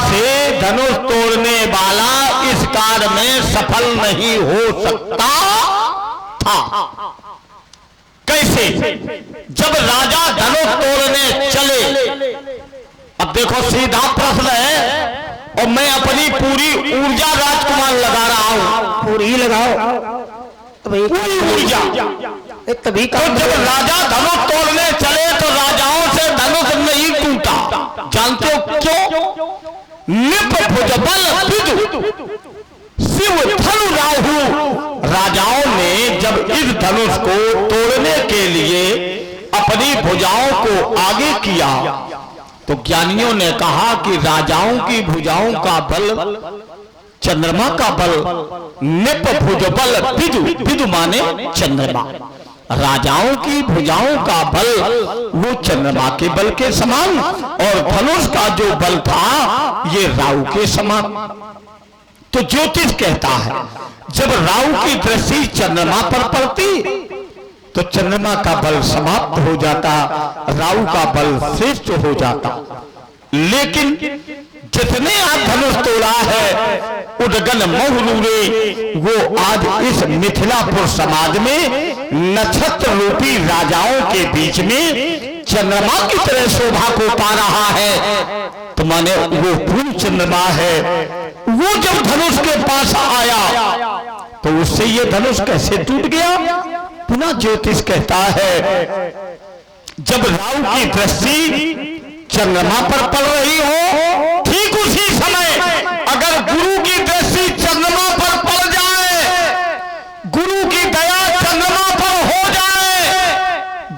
से धनुष तोड़ने वाला इस कार्य में सफल नहीं हो सकता था। कैसे? जब राजा धनुष तोड़ने चले, अब देखो सीधा प्रश्न है और मैं अपनी पूरी ऊर्जा राजकुमार लगा रहा हूं। पूरी लगाओ, पूरी ऊर्जा। तभी तो जब राजा धनुष तोड़ने चले तो राजाओं से धनुष नहीं टूटा। जानते हो क्यों? निप भुजबल विदु शिव धनु राहु। राजाओं ने जब इस धनुष को तोड़ने के लिए अपनी भुजाओं को आगे किया तो ज्ञानियों ने कहा कि राजाओं की भुजाओं का बल चंद्रमा का बल, निप भुजबल विदु, विदु माने चंद्रमा। राजाओं की भुजाओं का बल वो चंद्रमा के बल के समान और धनुष का जो बल था ये राहु के समान। तो ज्योतिष कहता है जब राहु की दृष्टि चंद्रमा पर पड़ती तो चंद्रमा का बल समाप्त हो जाता, राहु का बल श्रेष्ठ हो जाता। लेकिन जितने आज धनुष तोड़ा है उदगन महुरूरे, वो आज इस मिथिलापुर समाज में नक्षत्र रूपी राजाओं के बीच में चंद्रमा की तरह शोभा को पा रहा है। तो माने वो पूर्ण चंद्रमा है। वो जब धनुष के पास आया तो उससे ये धनुष कैसे टूट गया? पुनः ज्योतिष कहता है जब राहु की दृष्टि चंद्रमा पर पड़ रही हो ठीक उसी समय अगर गुरु की दृष्टि चंद्रमा पर पड़ जाए, गुरु की दया चंद्रमा पर हो जाए,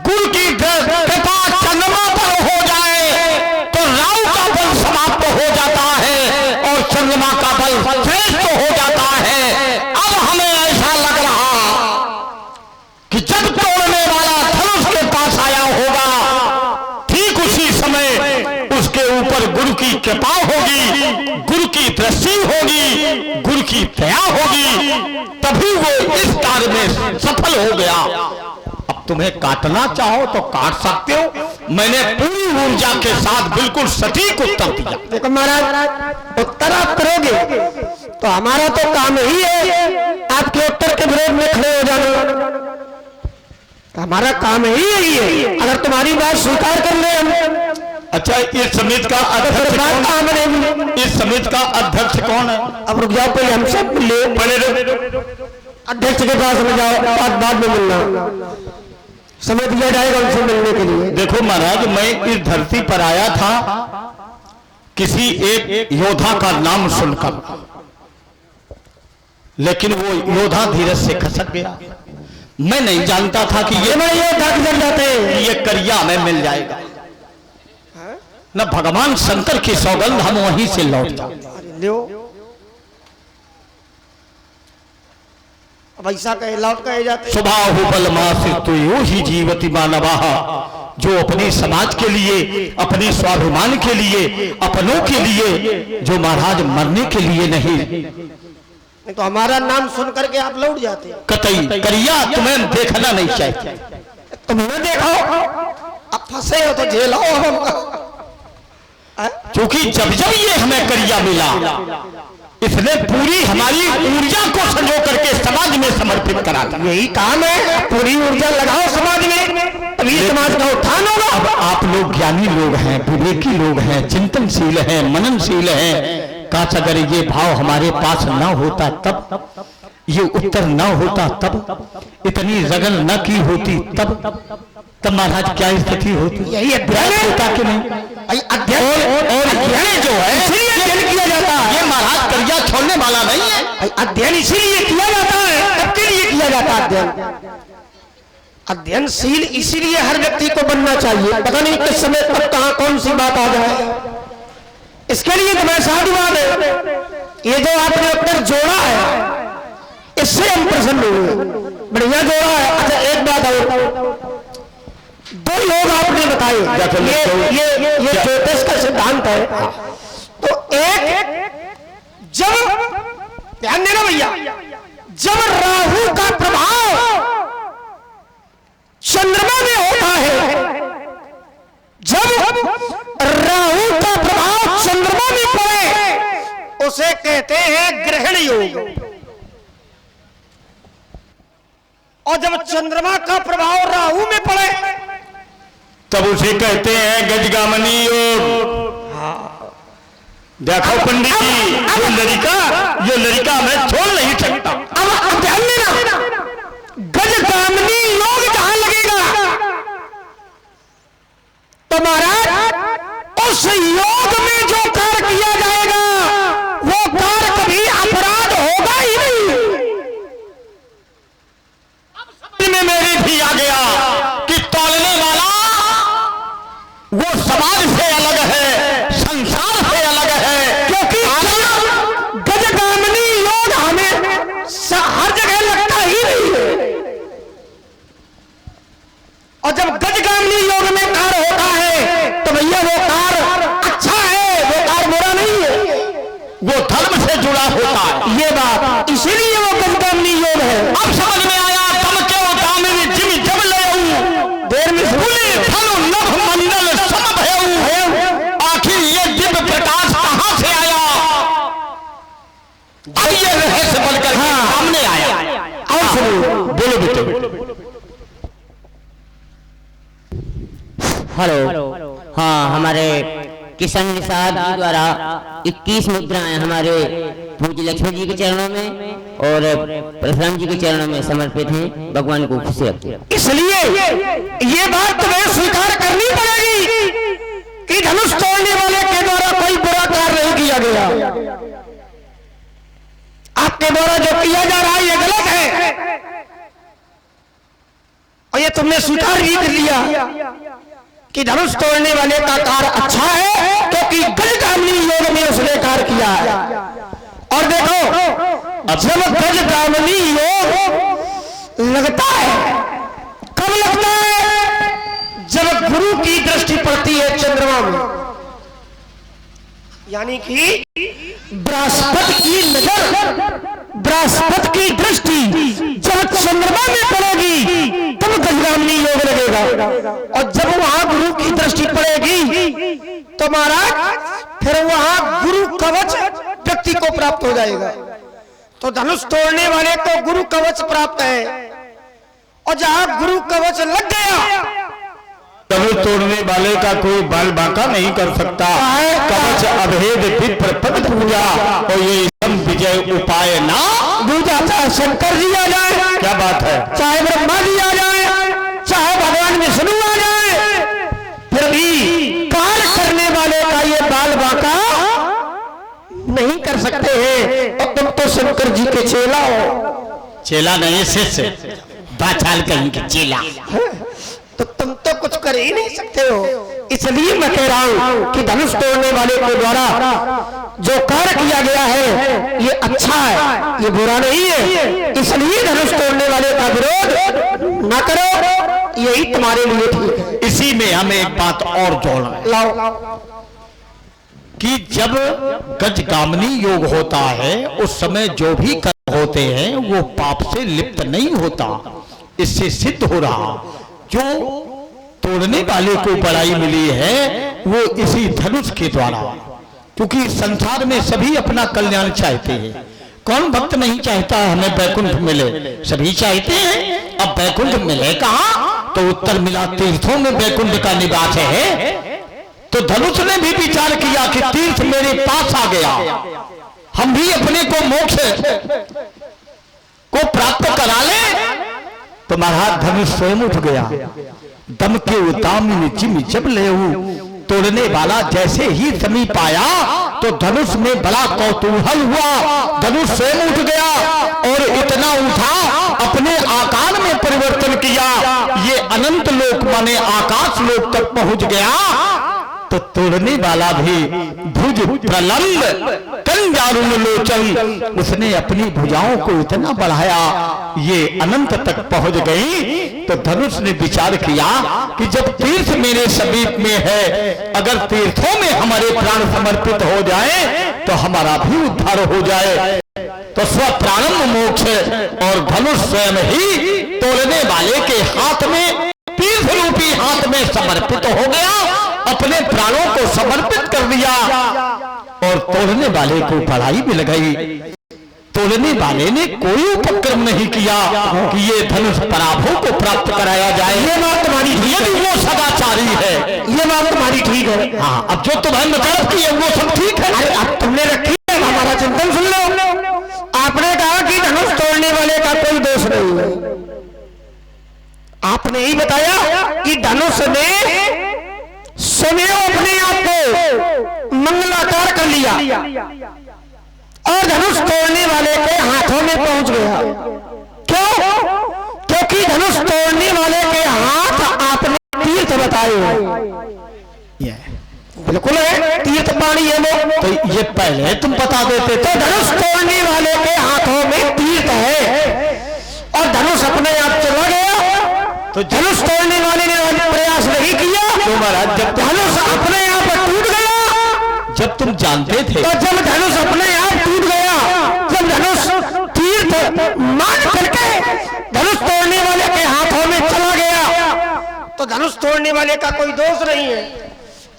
गुरु की कृपा चंद्रमा पर हो जाए तो राहु का बल समाप्त हो जाता है और चंद्रमा का बल श्रेष्ठ हो जाता है। अब हमें ऐसा लग रहा कि जब तोड़ने वाला धनुष के पास आया होगा ठीक उसी समय उसके ऊपर गुरु की कृपा होगी, गुरु की दृष्टि होगी, गुरु की दया होगी, तभी वो इस कार्य में सफल हो गया। अब तुम्हें काटना चाहो तो काट सकते हो। मैंने पूरी ऊर्जा के साथ बिल्कुल सटीक उत्तर दिया। देखो महाराज, उत्तर आप करोगे तो हमारा तो काम ही है आपके उत्तर के विरोध में खड़े हो जाना। हमारा काम ही यही है, अगर तुम्हारी बात स्वीकार कर ले हम। अच्छा, इस समिति का अध्यक्ष कौन है? इस समिति का अध्यक्ष कौन है? अब रुक जाओ, पहले हम सब मिले, अध्यक्ष के पास में जाओ, बाद में मिलना। समिति दिया जाएगा उनसे मिलने के लिए। देखो महाराज, मैं इस धरती पर आया था किसी एक योद्धा का नाम सुनकर, लेकिन वो योद्धा धीरज से खसक गया। मैं नहीं जानता था कि ये जल जाते हैं, ये करिया में मिल जाएगा न। भगवान शंकर की सौगंध हम वहीं से लौट जाए। अब ऐसा कहे लौट कहे जाते। स्वभाव बल मासिर तो यो ही जीवती मानवा, जो अपने समाज के लिए, अपने स्वाभिमान के लिए, अपनों के लिए, जो महाराज मरने के लिए नहीं। तो हमारा नाम सुन करके आप लौट जाते। कतई करिया तुम्हें देखना नहीं चाहिए। तुमने देखो, अब फंसे हो तो झेलो हमको। क्योंकि जब जब ये हमें करिया मिला इसने पूरी हमारी ऊर्जा को संजो करके समाज में समर्पित करा था। यही काम है, पूरी ऊर्जा लगाओ समाज में, तभी समाज का उत्थान होगा। अब आप लोग ज्ञानी लोग हैं, विवेकी लोग हैं, चिंतनशील हैं, मननशील हैं। काश अगर ये भाव हमारे पास न होता तब, ये उत्तर न होता तब, इतनी रगन न की होती तब महाराज क्या स्थिति होती? यही अध्ययन होता कि नहीं? और अध्ययन जो है इसीलिए अध्ययन किया जाता है। ये महाराज करिया छोड़ने वाला नहीं है। अध्ययन इसीलिए किया जाता है, सबके लिए किया जाता है अध्ययन। अध्ययनशील इसीलिए हर व्यक्ति को बनना चाहिए। पता नहीं किस समय तब कहां कौन सी बात आ जाए, इसके लिए तो मैं साधुवाद है। ये जो आपने उत्तर जोड़ा है इससे हम प्रसन्न हुए, बढ़िया जोड़ा है। अच्छा एक बात और, दो लोग आपने बताए, ये ज्योतिष का सिद्धांत है। तो एक, जब ध्यान देना भैया, जब राहु का प्रभाव चंद्रमा में होता है, जब राहु का प्रभाव चंद्रमा में पड़े उसे कहते हैं ग्रहण योग। और जब चंद्रमा का प्रभाव राहु में पड़े तब उसे कहते हैं गजगामनी योग। देखो पंडित जी, ये लड़का मैं छोड़ नहीं सकता। अब ध्यान देना, गजगामनी योग जहां लगेगा तो महाराज उस योग में जो कार्य किया जाएगा वो कार्य कभी अपराध होगा ही नहीं। में मेरे भी आ गया कि तोलने वाला वो समाज से अलग है, संसार से अलग है, क्योंकि गजगामनी योग हमें हर जगह लगता ही नहीं है। और जब गजगामनी योग में कार्य होता है तो भैया वो कार्य अच्छा है, वो कार्य बुरा नहीं है, वो धर्म से जुड़ा होता है। ये बात इसीलिए वो गजगामनी योग है। अब समझ में आया तम क्यों दामिनी जिम जब ले देर में धनु नभ मंडल सब भयऊ। आखिर ये दिव्य प्रकाश कहां से आया? अब ये रहस्य बनकर के सामने आया। और सुनो, बोलो बेटे। हेलो। हाँ, हमारे किशन निषाद जी द्वारा 21 मुद्राएं हमारे पूज्य लक्ष्मी जी के चरणों में और परशुराम जी के चरणों में समर्पित हैं। भगवान को खुश रखिए। इसलिए ये बात तुम्हें स्वीकार करनी पड़ेगी कि धनुष तोड़ने वाले के द्वारा कोई बुरा कार्य नहीं किया गया। आपके द्वारा जो किया जा रहा है ये गलत है और ये तुमने स्वीकार भी कर लिया कि धनुष तोड़ने वाले का कार्य अच्छा है क्योंकि गजगामनी योग में उसने कार्य किया है। और देखो जब गजगामनी योग लगता है, कब लगता है? जब गुरु की दृष्टि पड़ती है चंद्रमा में, यानी कि बृहस्पति की नजर, बृहस्पति की दृष्टि जब चंद्रमा में पड़ेगी तब गजगामनी योग लगेगा। और जब वहां गुरु की दृष्टि पड़ेगी तो महाराज फिर वहां गुरु कवच व्यक्ति को प्राप्त हो जाएगा। तो धनुष तोड़ने वाले को गुरु कवच प्राप्त है और जहां गुरु कवच लग गया धनुष तोड़ने वाले का कोई बाल बांका नहीं कर सकता। कवच अभेद विप्र पद पूजा और ये एकदम विजय उपाय ना दूजा, चाहे शंकर जी आ जाए, क्या बात है, चाहे ब्रह्मा जी आ जाए, चाहे भगवान विष्णु आ जाए, फिर भी कार्य करने वाले का ये बाल बांका नहीं कर सकते हैं। और तुम तो शंकर जी के चेला हो। चेला नहीं शिष्य, बाचाल कहीं के चेला। तो तुम तो कुछ कर ही नहीं सकते हो। इसलिए मैं कह रहा हूं कि धनुष तोड़ने वाले के द्वारा जो कार्य किया गया है ये अच्छा है, ये बुरा नहीं है। इसलिए धनुष तोड़ने वाले का विरोध न करो, यही तुम्हारे लिए ठीक है। इसी में हमें एक बात और जोड़ना है लाओ कि जब गजगामनी योग होता है उस समय जो भी कर्म होते हैं वो पाप से लिप्त नहीं होता। इससे सिद्ध हो रहा जो तोड़ने वाले को बड़ाई मिली है वो इसी धनुष के द्वारा, क्योंकि संसार में सभी अपना कल्याण चाहते हैं। कौन भक्त नहीं चाहता हमें बैकुंठ मिले? सभी चाहते हैं। अब बैकुंठ मिले कहां? तो उत्तर मिला तीर्थों में बैकुंठ का निवास है। तो धनुष ने भी विचार किया कि तीर्थ मेरे पास आ गया, हम भी अपने को मोक्ष को प्राप्त करा ले। तो महाराज धनुष स्वयं उठ गया। दम के उताम जिम जब ले तोड़ने वाला जैसे ही समीप आया तो धनुष में बड़ा कौतूहल हुआ। धनुष स्वयं उठ गया और इतना उठा अपने आकार में परिवर्तन किया, ये अनंत लोक माने आकाश लोक तक पहुंच गया। तो तोड़ने वाला भी भुज प्रलंब कंजारुण लोचन, उसने अपनी भुजाओं को इतना बढ़ाया ये अनंत तक पहुंच गई। तो धनुष ने विचार किया कि जब तीर्थ मेरे समीप में है, अगर तीर्थों में हमारे प्राण समर्पित हो जाए तो हमारा भी उद्धार हो जाए। तो स्व प्रारंभ मोक्ष और धनुष स्वयं ही तोड़ने वाले के हाथ में, तीर्थ रूपी हाथ में समर्पित हो गया, अपने प्राणों को समर्पित कर दिया। और तोड़ने वाले को पढ़ाई भी लगाई। तोड़ने वाले ने कोई उपक्रम नहीं किया कि ये धनुष पराभव को प्राप्त कराया जाए। ये बात तुम्हारी यदि वो सदाचारी है, ये बात तुम्हारी ठीक है। हाँ, अब जो तुम्हें मतलब की है वो सब ठीक है। अरे अब तुमने रखी है, हमारा चिंतन सुन लो। आपने कहा कि धनुष तोड़ने वाले का कोई दोष नहीं है। आपने ही बताया कि धनुष ने स्वयं अपने आप को मंगलाकार कर लिया और धनुष तोड़ने वाले के हाथों में पहुंच गया। क्यों? क्योंकि धनुष तोड़ने वाले के हाथ आपने तीर्थ बताए। बिल्कुल है, तीर्थ पानी है वो। तो ये पहले तुम बता देते। तो धनुष तोड़ने वाले के हाथों में तीर्थ है और धनुष अपने आप चला गया। तो धनुष तोड़ने वाले ने प्रयास नहीं किया। तो महाराज जब धनुष अपने आप टूट गया। जब तुम जानते थे, तो जब धनुष अपने आप टूट गया, जब धनुष तीर्थ मान करके धनुष तोड़ने वाले के हाथों में चला गया, तो धनुष तोड़ने वाले का कोई दोष नहीं है।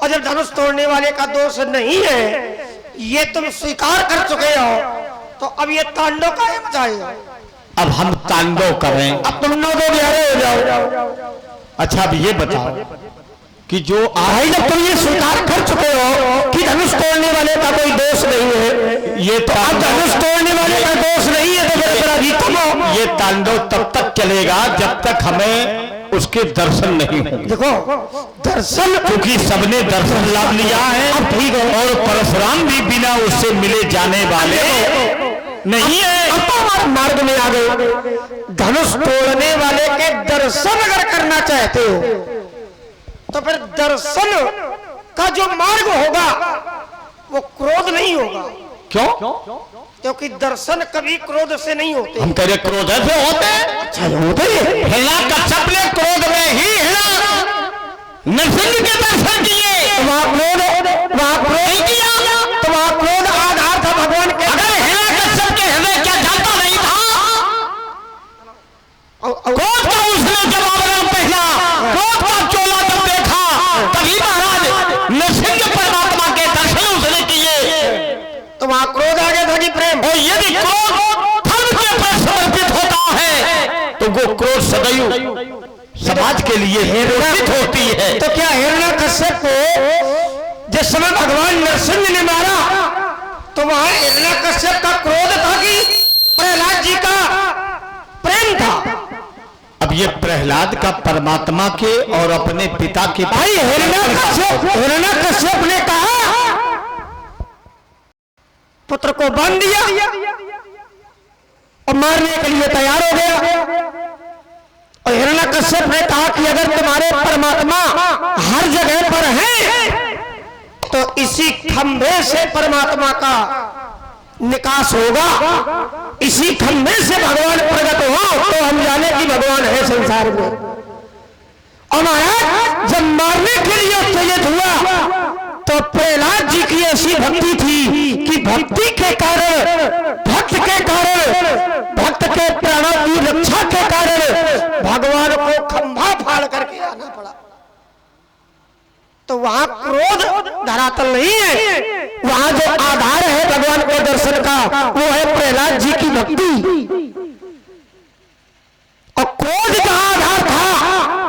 और जब धनुष तोड़ने वाले का दोष नहीं है, ये तुम स्वीकार कर चुके हो, तो अब ये तांडव का है बचाएगा। अब हम तांडव कर रहे हैं। अब तुम 9-2-11 हो जाओ। अच्छा अब ये बताओ कि जो भाई जब तुम ये स्वीकार कर चुके हो कि धनुष तोड़ने वाले का कोई दोष नहीं है, ये तो अब धनुष तोड़ने वाले का दोष नहीं है, तो फिर अभी तुम हो। ये तांडव तब तक चलेगा जब तक हमें उसके दर्शन नहीं होंगे। देखो दर्शन, क्योंकि सबने दर्शन लाभ लिया है। अब ठीक है। और परशुराम भी बिना उससे मिले जाने वाले नहीं है। अब तो हमारे मार्ग में आ गए। धनुष तोड़ने वाले के दर्शन अगर करना चाहते हो, तो फिर दर्शन का जो मार्ग होगा वो क्रोध नहीं होगा। क्यों? क्योंकि दर्शन कभी क्रोध से नहीं होते। हम कह रहे क्रोध से होते हैं। अच्छा होते हैं। हिरण्यकश्यप ने क्रोध में ही नरसिंह के दर्शन किए। वहाँ क्रोध किया, तो वहाँ क्रोध आधार था भगवान के। अगर हिरण्यकश्यप के हृदय क्या जानता नहीं था, क्रोध का उसने जवाब न पहला, क्रोध का चोला जब देखा, तभी महाराज नरसिंह परमात्मा के दर्शन उसने किए। तो वहाँ क्रोध आ गया था कि प्रेम। और यदि क्रोध धर्म के पर समर्पित होता है, तो वो क्रोध सदैव समाज के लिए प्रेरित होती है। तो क्या हिरण्यकश्यप को जिस समय भगवान नरसिंह ने मारा, तो वहां हिरण्यकश्यप का क्रोध था कि प्रहलाद जी का प्रेम था? अब ये प्रहलाद का परमात्मा के और अपने पिता के भाई हिरण्यकश्यप ने कहा, पुत्र को बांध दिया और मारने के लिए तैयार हो गया। और हिरण्यकश्यप ने कहा कि अगर तुम्हारे परमात्मा हर जगह पर हैं, तो इसी खंभे से परमात्मा का निकास होगा, इसी खंभे से भगवान प्रकट हो, तो हम जाने कि भगवान है संसार में। और महाराज जब मारने के लिए उत्तेजित हुआ, तो प्रहलाद जी की ऐसी भक्ति थी कि भक्ति के कारण, भक्त के कारण, भक्त के प्राणों की रक्षा के कारण भगवान को खंभा फाड़ करके आना पड़ा। तो वहां क्रोध धरातल नहीं है, वहां जो आधार है भगवान को दर्शन का, वो है प्रहलाद जी की भक्ति। और क्रोध का आधार था,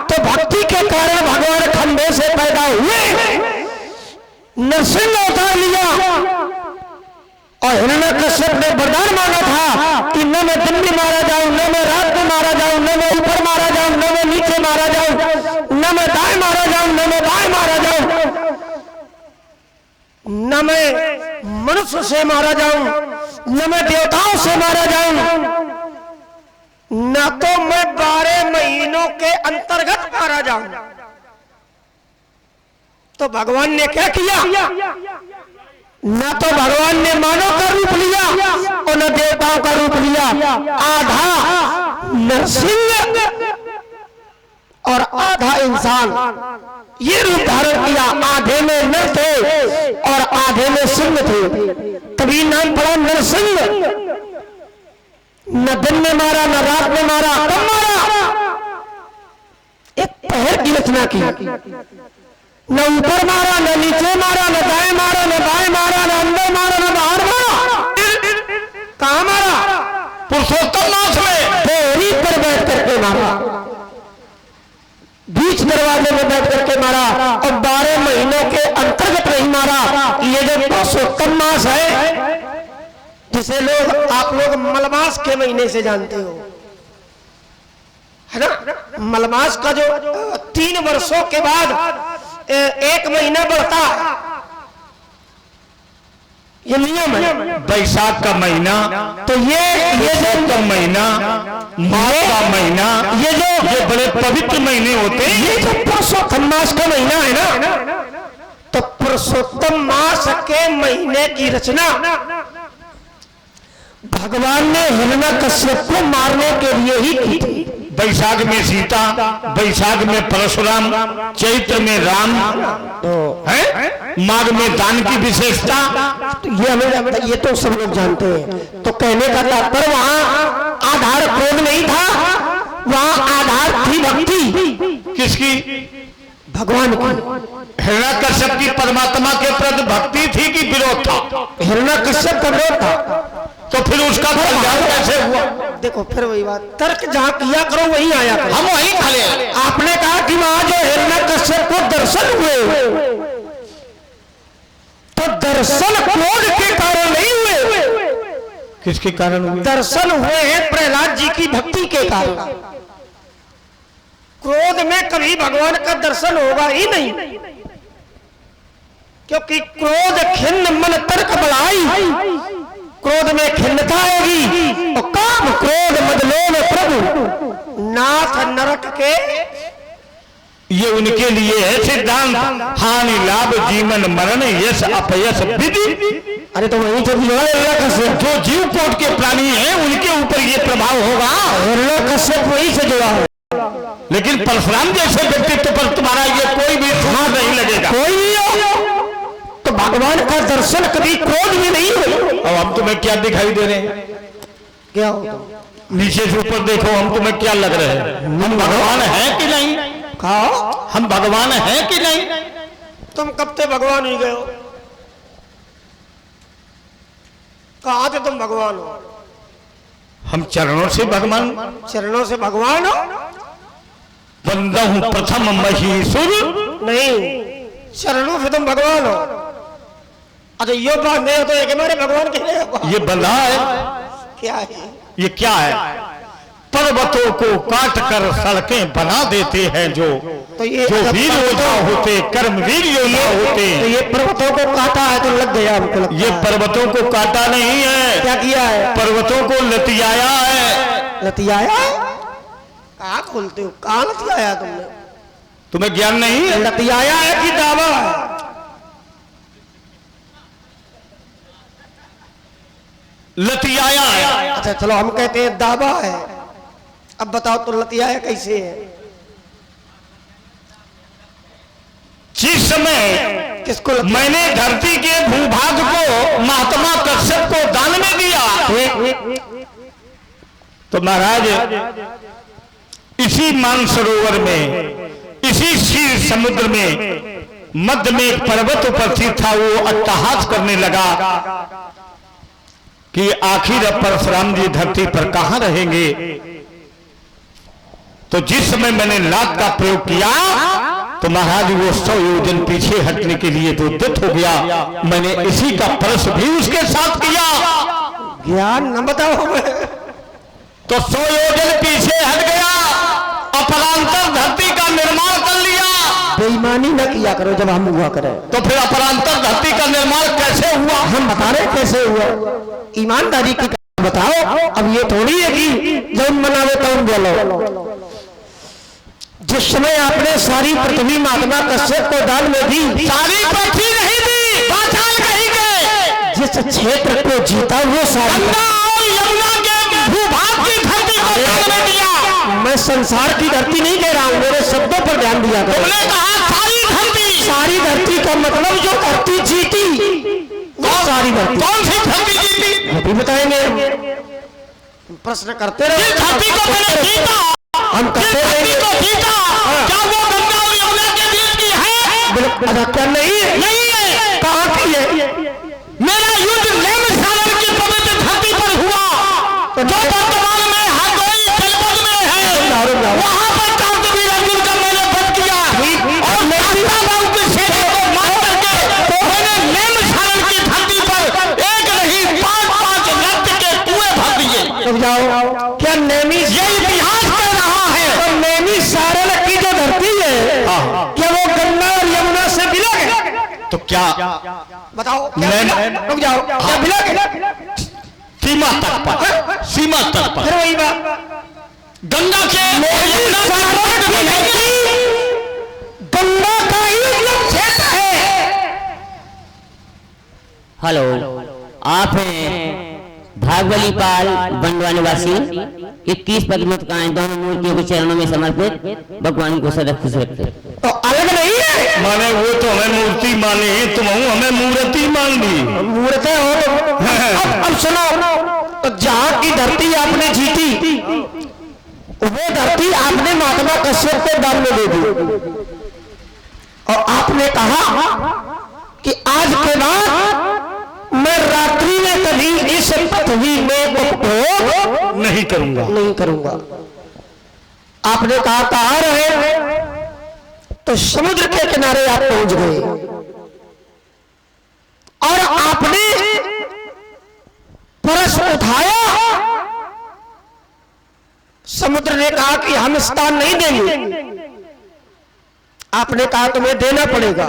तो भक्ति के कारण भगवान खंभे से पैदा हुए, नरसिंह अवतार लिया। और हिरण्यकश्यप ने वरदान मांगा था कि न मैं दिन में मारा जाऊं, न मैं रात में मारा जाऊं, न मैं ऊपर मारा जाऊं, न मैं नीचे मारा जाऊं, न मैं दाएं मारा जाऊं, न मैं बाएं मारा जाऊं, न मैं मनुष्य से मारा जाऊं, न मैं देवताओं से मारा जाऊं, न तो मैं 12 महीनों के अंतर्गत मारा जाऊं। तो भगवान ने क्या किया? न तो भगवान ने मानव का रूप लिया और न देवताओं का रूप लिया। आधा नरसिंह और आधा इंसान, ये रूप धारण किया। आधे में नर थे और आधे में सिंह थे, तभी नाम पड़ा नरसिंह। न दिन में मारा, न रात में मारा। कब मारा? एक पहर की रचना की, न ऊपर मारा, न नीचे मारा, न दाएं मारा, न बाएं मारा, न अंदर मारा, न बाहर मारा। कहां मारा? पुरुषोत्तम मास में बोरी पर बैठ करके मारा, बीच दरवाजे में बैठ करके मारा, और 12 महीनों के अंतर्गत नहीं मारा। ये जो पुरुषोत्तम मास है, जिसे आप लोग मलमास के महीने से जानते हो, है ना? मलमास का जो 3 वर्षों के बाद 1 महीना बढ़ता है, ये नियम है। बैसाख का महीना, तो ये का महीना, माघ का महीना, ये बड़े पवित्र महीने होते हैं। ये जो पुरुषोत्तम मास का महीना है ना, तो पुरुषोत्तम मास के महीने की रचना भगवान ने हिरण्यकश्यप को मारने के लिए ही की थी। बैसाख में सीता, बैसाख में परशुराम, चैत्र में राम, तो है माघ में दान की विशेषता। तो ये तो सब लोग जानते हैं। तो कहने का तात्पर्य वहां आधार क्रोध नहीं था, वहां आधार थी भक्ति। किसकी? भगवान की। हिरण्यकश्यप की परमात्मा के प्रति भक्ति थी कि विरोध था? हिरण्यकश्यप का विरोध था। तो फिर उसका कल्याण कैसे हुआ? देखो फिर वही बात, तर्क जहां किया करो वहीं आया करो। हम वहीं खड़े। आपने कहा कि वहां जो हिरण्यकश्यप को दर्शन हुए, तो दर्शन क्रोध के कारण नहीं हुए। किसके कारण हुए? दर्शन हुए हैं प्रहलाद जी की भक्ति के कारण। क्रोध में कभी भगवान का दर्शन होगा ही नहीं, क्योंकि क्रोध खिन्न मन तर्क बढ़ाई। क्रोध में खिन्नता आएगी, और काम क्रोध मदलोन प्रभु नाथ नरक के। ये उनके लिए है सिद्धांत, हानि लाभ जीवन मरण यश अपयश विधि। अरे तो वही तो जो जीव कोट के प्राणी हैं उनके ऊपर ये प्रभाव होगा। हिरण्यकश्यप वही से जुड़ा है। लेकिन परशुराम जैसे व्यक्तित्व पर तुम्हारा ये कोई भी हाथ नहीं लगेगा। कोई नहीं हो तो भगवान का दर्शन कभी क्रोध में नहीं हो। अब हम तुम्हें क्या दिखाई दे रहे हैं? क्या हो? नीचे से ऊपर देखो, हम तुम्हें क्या लग रहे हैं? हम भगवान हैं कि नहीं? कहा हम भगवान हैं कि नहीं? तुम कब से भगवान ही गए हो? कहां से तुम भगवान हो? हम चरणों से भगवान, चरणों से भगवान हो? बंदा हूं प्रथम महीसुर। नहीं, चरणों से तुम भगवान हो। अच्छा यो बात नहीं हो तो एक हमारे भगवान के ये बंधा है। क्या है ये? क्या है? पर्वतों को काट कर सड़कें बना देते हैं जो तो ये जो वीर योद्धा होते, कर्मवीर योद्धा होते। तो ये पर्वतों को काटा है तो लग गया हमको लगता ये है। पर्वतों को काटा नहीं है। क्या किया है? पर्वतों को लतियाया है। लतियाया? कहाँ खोलते हो? कहाँ लतियाया तुमने? तुम्हें ज्ञान नहीं है? लतियाया है कि दावा है? लतियाया है। अच्छा चलो हम कहते हैं दावा है। अब बताओ तो लतियाया कैसे है? जिस समय किसको मैंने धरती के भूभाग को महात्मा कश्यप को दान में दिया, तो महाराज इसी मानसरोवर में, इसी क्षीर समुद्र में मध्य में एक पर्वत उपस्थित था। वो अट्टहास करने लगा कि आखिर अब परशुराम जी धरती पर कहां रहेंगे। तो जिस समय मैंने लात का प्रयोग किया तो महाराज वो 100 योजन पीछे हटने के लिए तो उद्यत हो गया। मैंने इसी का परस भी उसके साथ किया। ज्ञान न बताओ। तो 100 योजन पीछे हट गया, अपरांतर धरती का निर्माण कर लिया। बेईमानी न किया करो जब हम हुआ करें। तो फिर अपरांतर धरती का निर्माण कैसे हुआ? हम बता रहे कैसे हुआ। ईमानदारी की बताओ। अब ये थोड़ी है कि जब मनावे तब बोलो। जिस समय आपने सारी पृथ्वी महात्मा कश्यप को दान में दी, सारी पृथ्वी नहीं दी, पाताल कहीं गए। जिस क्षेत्र को जीता वो सारी गंगा और यमुना के भूभाग की धरती को दान में दिया। मैं संसार की धरती नहीं कह रहा हूँ, मेरे शब्दों पर ध्यान दिया करो। तुमने कहा सारी धरती। सारी धरती का मतलब जो धरती जीती वो सारी धरती। कौन सी धरती जीती? अभी बताएंगे। प्रश्न करते रहे। जिस धरती को मैंने जीता, हम जिस करते धरती रहेंगे। को जीता, क्या वो गंगा और यमुना के बीच की है? बिल्कुल। अच्छा, क्या नहीं है? नहीं है। कहाँ की है? मेरा युद्ध नेमिशारण की पवित्र धरती पर हुआ, जो वर्तमान में हाथोई जनपद में है। वहां पर कार्तवीर अर्जुन का मैंने वध किया और माताबाऊ के शेरों को मार करके मैंने नेमिशारण की धरती पर एक नहीं 5-5 रक्त के कुएं भर दिए। रुक जाओ, क्या नेमी ये इतिहास कह रहा है। तो नैमिषारण्य की जो धरती है, क्या वो गंगा और यमुना से मिला है? तो क्या बताओ, क्या मिला? रुक जाओ, क्या मिला है? सीमा तक पर, सीमा तक पर फिर वही बात, गंगा के नैमिषारण्य की धरती गंगा का ही मतलब क्षेत्र है। हेलो, आप हैं भागवली पाल बंडवा निवासी 21 पद्मोत्काएं दोनों मूर्तियों के चरणों में समर्पित भगवान को सदा खुश रखते। तो अलग नहीं है माने वो तो हमें मूर्ति माने, तुम हमें मूर्ति मान दी। मूर्तें हो। अब सुनो, तो जहाँ की धरती आपने जीती, वो धरती आपने महात्मा कश्यप को दान में दे दी और आपने कहा कि आज के बाद मैं रात्रि में कभी इस पृथ्वी में उपभोग नहीं करूंगा, नहीं करूंगा। आपने कहा कहाँ रहे? तो समुद्र के किनारे आप पहुंच गए और आपने परस उठाया। समुद्र ने कहा कि हम स्थान नहीं देंगे। आपने कहा तुम्हें देना पड़ेगा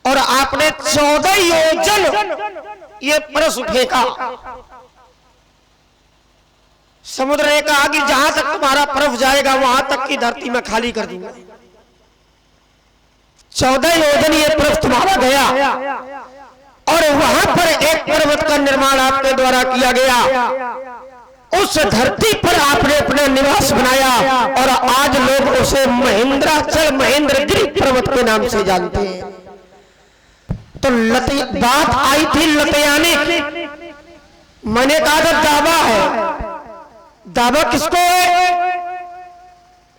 और आपने 14 योजन ये परस फेंका। समुद्र ने कहा कि जहां तक तुम्हारा परफ जाएगा वहां तक की धरती में खाली कर दूंगा। 14 योजन ये परफ तुम्हारा गया और वहां पर एक पर्वत का निर्माण आपके द्वारा किया गया। उस धरती पर आपने अपना निवास बनाया और आज लोग उसे महेंद्राचल महेंद्रगिरी पर्वत के नाम से जानते हैं। तो बात आई थी लतियाने की। मैंने कहा था दावा है। दावा किसको है?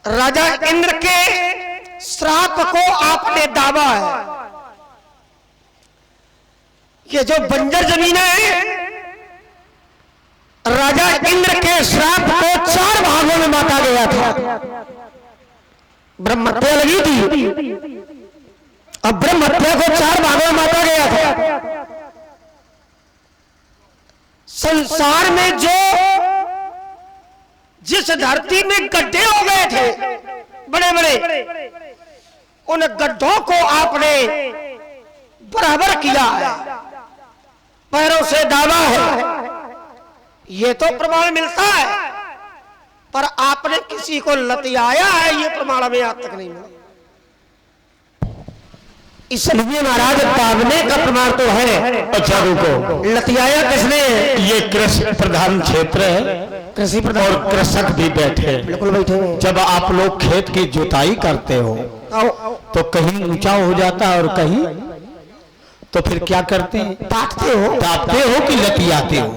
राजा इंद्र के श्राप को आपने दावा है। ये जो बंजर जमीनें हैं, राजा इंद्र के श्राप को 4 भागों में बांटा गया था। ब्रह्म हत्या लगी थी, अब ब्रह्म हत्या को 4 भागों में बांटा गया था। संसार में जो जिस धरती में गड्ढे हो गए थे बड़े बड़े, उन गड्ढों को आपने बराबर किया है। पैरों से दावा है, ये तो प्रमाण मिलता है, पर आपने किसी को लतियाया है ये प्रमाण हमें आज तक नहीं मिला। इसलिए महाराज दावने का प्रमाण तो है। अच्छा रुको, लतियाया किसने? ये कृषि प्रधान क्षेत्र है, कृषि प्रधान और कृषक भी बैठे हैं। बिल्कुल बैठे हैं। जब आप लोग खेत की जुताई करते हो तो कहीं ऊंचा हो जाता है और कहीं, तो फिर क्या करते हैं? दापते हो? दापते हो कि लतियाते हो?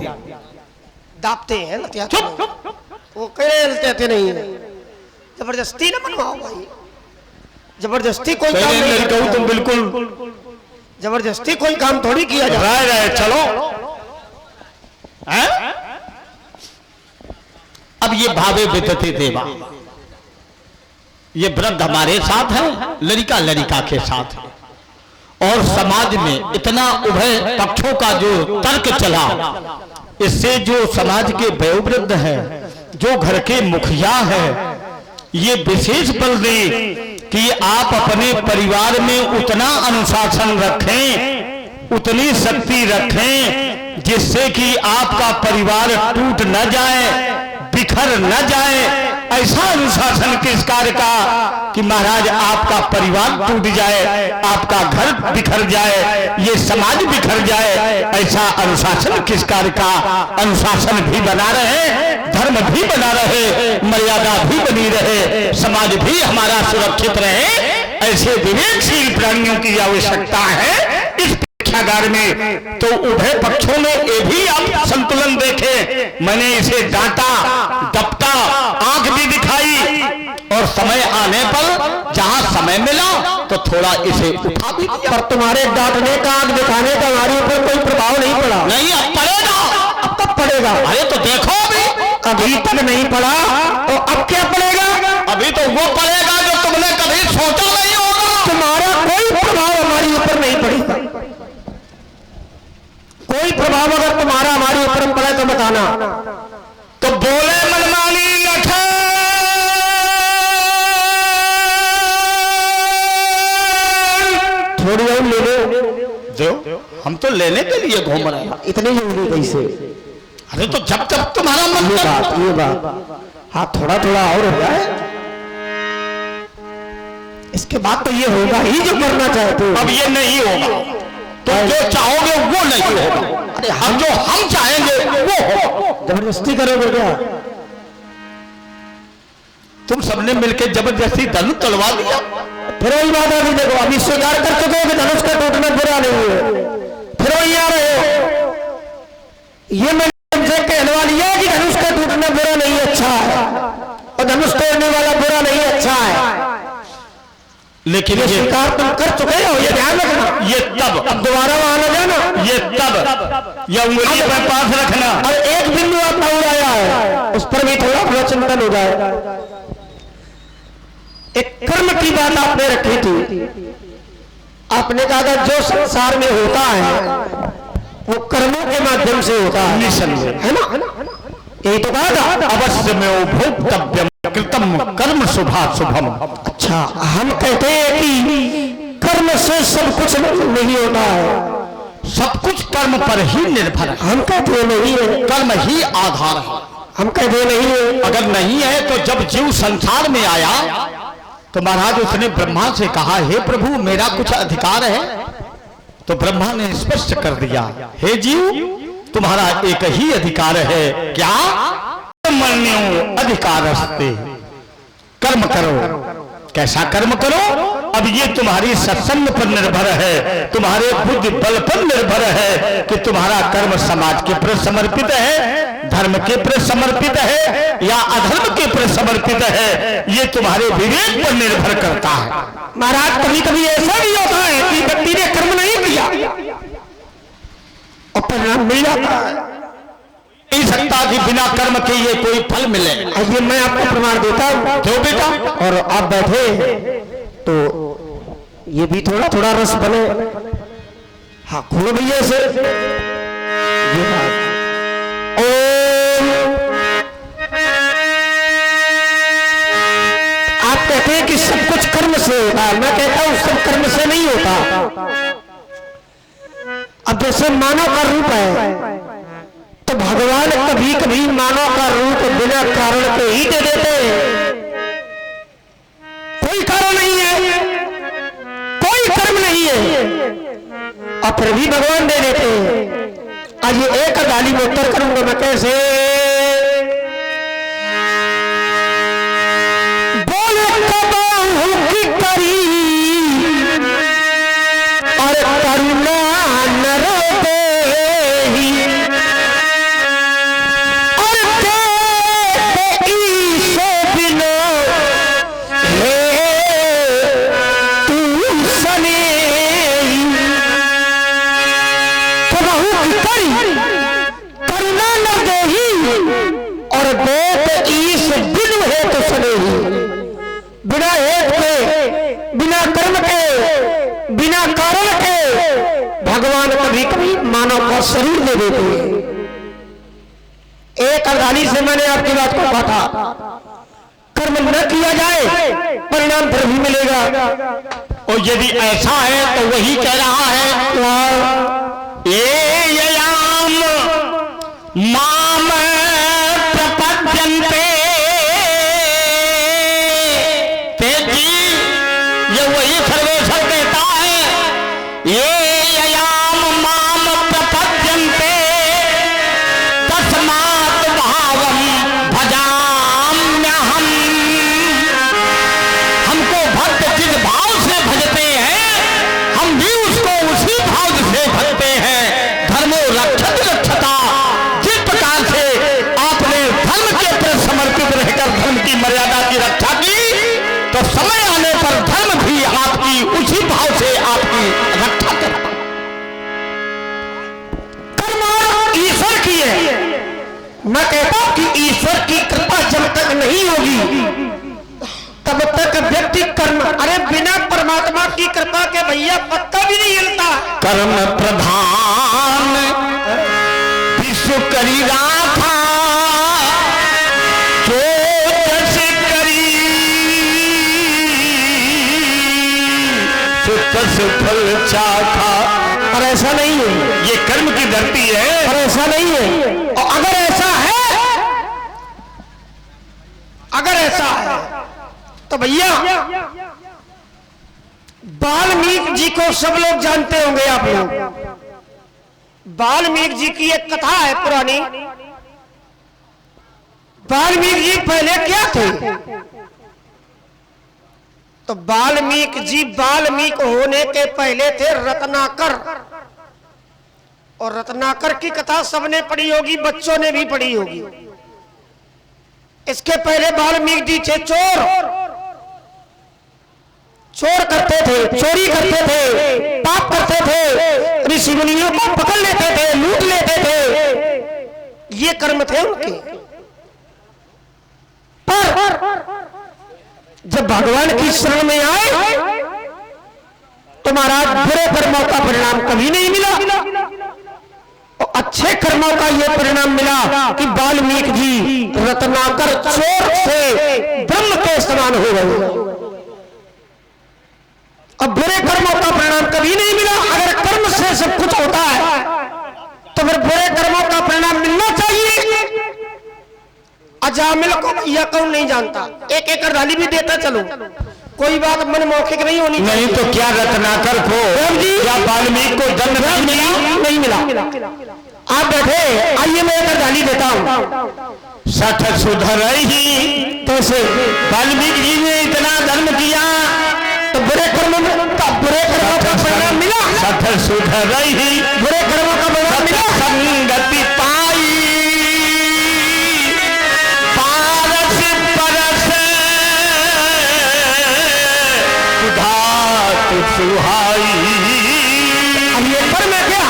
दापते हैं, लतियाते नहीं। वो कहे लतियाते नहीं है। जबरदस्ती न बनवाओ भाई, जबरदस्ती कोई काम नहीं कहूं तुम बिल्कुल जबरदस्ती कोई काम थोड़ी किया जाता है। रहे चलो है? अब ये भावे विदते देवा, ये वृद्ध हमारे साथ है, लड़का लड़का के साथ है, और समाज में इतना उभय पक्षों का जो तर्क चला, इससे जो समाज के वयोवृद्ध है, जो घर के मुखिया है, ये विशेष बल दें कि आप अपने परिवार में उतना अनुशासन रखें, उतनी शक्ति रखें, जिससे कि आपका परिवार टूट न जाए, बिखर न जाए। ऐसा अनुशासन किस कार्य का कि महाराज आपका परिवार टूट जाए, आपका घर बिखर जाए, ये समाज बिखर जाए, ऐसा अनुशासन किस कार्य का? अनुशासन भी बना रहे, धर्म भी बना रहे, मर्यादा भी बनी रहे, समाज भी हमारा सुरक्षित रहे, ऐसे विवेकशील प्राणियों की आवश्यकता है इस प्रेक्षागार में। तो उभय पक्षों में ये भी आप संतुलन देखें। मैंने इसे डांटा, दबका, आंख भी दिखाई, और समय आने पर जहां समय मिला तो थोड़ा इसे उठा भी दिया। पर तुम्हारे डांटने का, आग दिखाने का हमारे ऊपर कोई प्रभाव नहीं पड़ा। नहीं, अब पड़ेगा। अब कब पड़ेगा? अरे तो देखो अभी तक नहीं पड़ा तो अब क्या पड़ेगा? अभी तो वो पड़ेगा जो तुमने कभी सोचा नहीं होगा। तुम्हारा कोई प्रभाव हमारे ऊपर नहीं पड़ेगा। कोई प्रभाव अगर तुम्हारा हमारे ऊपर पड़े तो बताना। तो बोले मनमानी लखन, थोड़ी और ले लो। जो हम तो लेने के लिए घूम रहे हैं। इतनी जल्दी कैसे? अरे तो जब जब तुम्हारा मन ये बात हाँ, थोड़ा थोड़ा और हो जाए, इसके बाद तो ये होगा ही जो करना चाहते हो। अब ये नहीं होगा, तो जो चाहोगे वो नहीं होगा। अरे हम जो हम चाहेंगे वो होगा। जबरदस्ती करोगे क्या? तुम सबने मिलकर जबरदस्ती धनुष तलवा दिया। फिर वही बात अभी देखो, अभी स्वीकार कर चुके हो कि धनुष का टूटना बुरा नहीं है, फिर वही आ रहे हो। ये मैंने तुमसे कहलवा लिया कि धनुष का टूटना बुरा नहीं अच्छा है और धनुष तोड़ने वाला बुरा नहीं अच्छा है, लेकिन ये स्वीकार तुम कर चुके हो, ये ध्यान रखना। ये तब, अब दोबारा वहां न जाना। ये तब, या उंगली पर पास रखना। और एक बिंदु आपका उड़ाया है, उस पर भी थोड़ा थोड़ा चिंतन हो जाए। एक कर्म की बात आपने रखी थी। आपने कहा था जो संसार में होता है वो कर्मों के माध्यम से होता है, निसंदेह, है ना? यही तो कहा था। अवश्य में भोक्तव्यम कृतम कर्म शुभा शुभम। अच्छा, हम कहते हैं कि कर्म से सब कुछ नहीं होता है, सब कुछ कर्म पर ही निर्भर है। हम कहते हैं नहीं है, कर्म ही आधार है। हम कहते हैं नहीं है। अगर नहीं है तो जब जीव संसार में आया तो महाराज उसने ब्रह्मा से कहा, हे प्रभु मेरा कुछ अधिकार है? तो ब्रह्मा ने स्पष्ट कर दिया, हे जीव तुम्हारा एक ही अधिकार है। क्या? मन्यो अधिकारस्ते, कर्म करो। कैसा कर्म करो? अब ये तुम्हारी सत्संग पर निर्भर है, तुम्हारे बुद्धि बल पर निर्भर है कि तुम्हारा कर्म समाज के प्रति समर्पित है, धर्म के प्रति समर्पित है या अधर्म के प्रति समर्पित है। ये तुम्हारे विवेक पर निर्भर करता है। महाराज कभी कभी ऐसा भी होता है कि व्यक्ति ने कर्म नहीं किया और परिणाम मिल जाता है। नहीं सकता कि बिना कर्म के ये कोई फल मिले। ये मैं आपको प्रमाण देता हूँ। जो बेटा, और आप बैठे तो ये भी थोड़ा थोड़ा रस बने। हाँ, खोलो भैया से ये बात। आप कहते हैं कि सब कुछ कर्म से होता है, मैं कहता हूं सब कर्म से नहीं होता। अब जैसे मानव का रूप है तो भगवान कभी कभी मानव का रूप बिना कारण के ही दे देते हैं। कोई कारण नहीं है, कोई कर्म नहीं है और फिर भी भगवान दे देते हैं। आज ये एक गाली में उत्तर करूंगा मैं कैसे। बोले कबाहू की करी और करुणा न रोते बिना हेत के, बिना कर्म के, बिना कारण के भगवान कभी कभी मानव का शरीर दे देते हैं। एक अगाली से मैंने आपकी बात को कहा था, कर्म न किया जाए परिणाम फिर भी मिलेगा। और यदि ऐसा है तो वही कह रहा है, ये ययाम माम प्रपद्यन्ते, ये वही सर्वेश्वर कहता है, ये ययाम माम प्रपद्यन्ते तस्मात् भावम भजाम्यहम्। हमको भक्त जिस भाव से भजते हैं हम भी उसको उसी भाव से भजते हैं। धर्मो रक्षत रक्षता, जिस प्रकार से आपने धर्म के प्रति समर्पित रहकर धर्म की मर्यादा की रक्षा की तो समय आने पर धर्म भी आपकी उस इसी भाव से आपकी रक्षा कर। कर्म ईश्वर की है। मैं कहता हूं कि ईश्वर की कृपा जब तक नहीं होगी तब तक व्यक्ति कर्म, अरे बिना परमात्मा की कृपा के भैया पत्ता भी नहीं हिलता। कर्म प्रधान विश्व करी राखा, जो जैसे करी सो तस फल चाखा। पर ऐसा नहीं है, ये कर्म की धरती है। पर ऐसा नहीं है। और अगर ऐसा है, अगर ऐसा है तो भैया वाल्मीकि जी को सब लोग जानते होंगे। आप लोग वाल्मीकि जी की एक कथा है पुरानी। वाल्मीकि जी पहले क्या थे? तो वाल्मीकि जी वाल्मीकि होने के पहले थे रत्नाकर। और रत्नाकर की कथा सबने पढ़ी होगी, बच्चों ने भी पढ़ी होगी। इसके पहले वाल्मीकि जी थे चोर। चोर करते थे, चोरी करते थे, पाप करते थे, ऋषि मुनियों को पकड़ लेते थे, लूट लेते थे। ये कर्म थे उनके। पर जब भगवान की शरण में आए तो महाराज बुरे कर्मों का परिणाम कभी नहीं मिला। और अच्छे कर्मों का यह परिणाम मिला कि वाल्मीकि जी रत्नाकर चोर से ब्रह्म के समान हो गए। अब बुरे कर्मों का परिणाम कभी नहीं मिला। अगर कर्म से सब कुछ होता है तो फिर बुरे कर्मों का परिणाम मिलना चाहिए। अजामिल को भैया कौन नहीं जानता, एक एकड़ धाली भी देता चलो, कोई बात मन मौखिक नहीं होनी चाहिए। नहीं तो क्या रत्नाकर को या वाल्मीकि को दंड नहीं मिला। आप बैठे, आइए मैं एकड़ धाली देता हूं। सठ सुधर ही कैसे? वाल्मीकि जी ने इतना धर्म किया तो बुरे कर्मों का परिणाम मिला। सठ सुधर ही बुरे कर्मों का परिणाम मिला। संगति पाई पारस परस सुधात सुहाई। अब ये कर्म है क्या?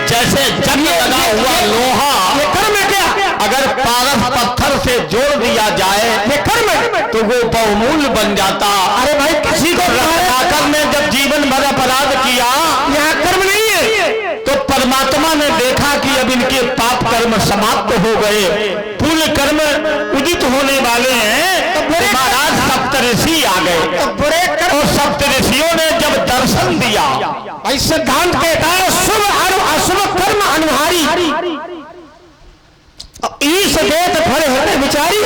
जैसे जंग लगा हुआ लोहा, ये कर्म है क्या? अगर पारस पत्थर से जोड़ दिया जाए ये कर्म है तो वो बहुमूल्य बन जाता। अरे भाई किसी को रत्नाकर ने जब जीवन भर अपराध किया, यहाँ कर्म नहीं है। तो परमात्मा ने देखा कि अब इनके पाप कर्म समाप्त हो गए, पुण्य कर्म उदित होने वाले हैं। तो महाराज सप्तऋषि आ गए। तो बुरे कर्म, और सप्तऋषियों ने जब दर्शन दिया, भाई सिद्धांत कहता है शुभ और अशुभ कर्म अनुहारी, ईश देत फल होते विचारी।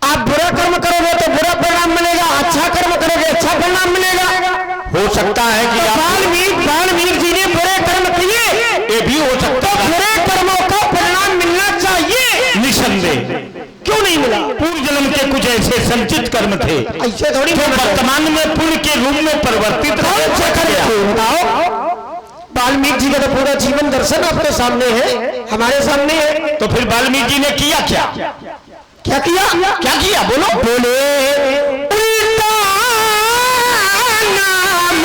आप बुरा कर्म करोगे तो बुरा परिणाम मिलेगा, अच्छा कर्म करोगे अच्छा परिणाम मिलेगा। हो सकता है कि तो वाल्मीकि जी ने बुरे कर्म किए, ये भी हो सकता तो है। बुरे कर्मों का परिणाम मिलना चाहिए। निसंदेह क्यों नहीं मिला? पूर्व जन्म के कुछ ऐसे संचित कर्म थे ऐसे थोड़ी जो वर्तमान में पुण्य के रूप में परिवर्तित बताओ। वाल्मीकि जी का तो पूरा जीवन दर्शन आपके सामने है, हमारे सामने है। तो फिर वाल्मीकि जी ने किया क्या? क्या किया? क्या किया? बोलो। बोले उल्टा नाम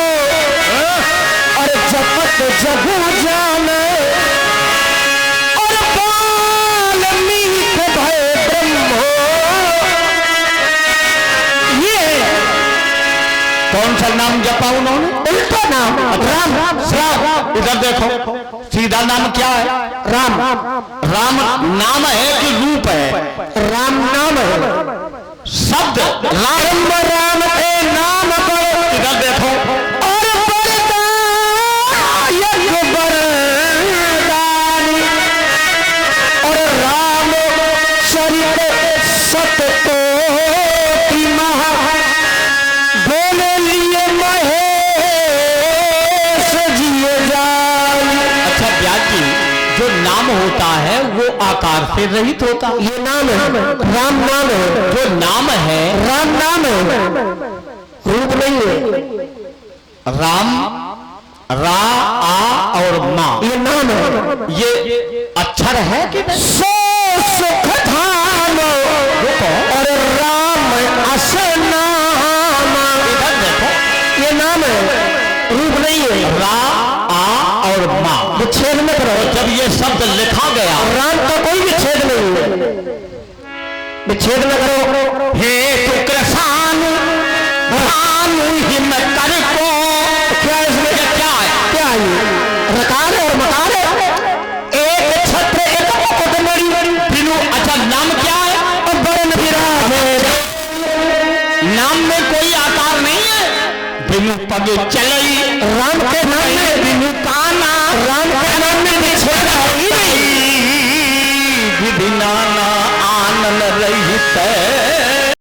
और जपत जगू जाने और वाल्मीकि भय ब्रह्म। ये कौन सा नाम जपा उन्होंने? उल्टा नाम राम। राम। इधर देखो, सीधा नाम क्या है? राम। राम नाम है कि रूप है? राम नाम है, शब्द राम राम के नाम को इधर देखो, और यज्ञ वरदानी और राम चरित सतकोटि महा बोले लिए महेश जिए जान। अच्छा ब्याज जी, जो नाम होता है वो आकार से रहित होता है। ये नाम है, राम नाम है। जो नाम है राम नाम है, रूप नहीं है। राम, रा, आ और माँ, ये नाम है। ये अक्षर है कि नहीं? सो सुख धाम और राम असनाम। इधर देखो, जब ये शब्द लिखा गया, राम का कोई विच्छेद नहीं है, विच्छेद न करो। हे तू कृष्ण भानु हिम कर को, क्या इसमें क्या है? क्या है ये? रकार और मकार है, एक छत्र एक मुकुट मणि बिनु। अच्छा, नाम क्या है? और बड़े नबीरा नाम में कोई आकार नहीं है। बिनु पग चलई, राम के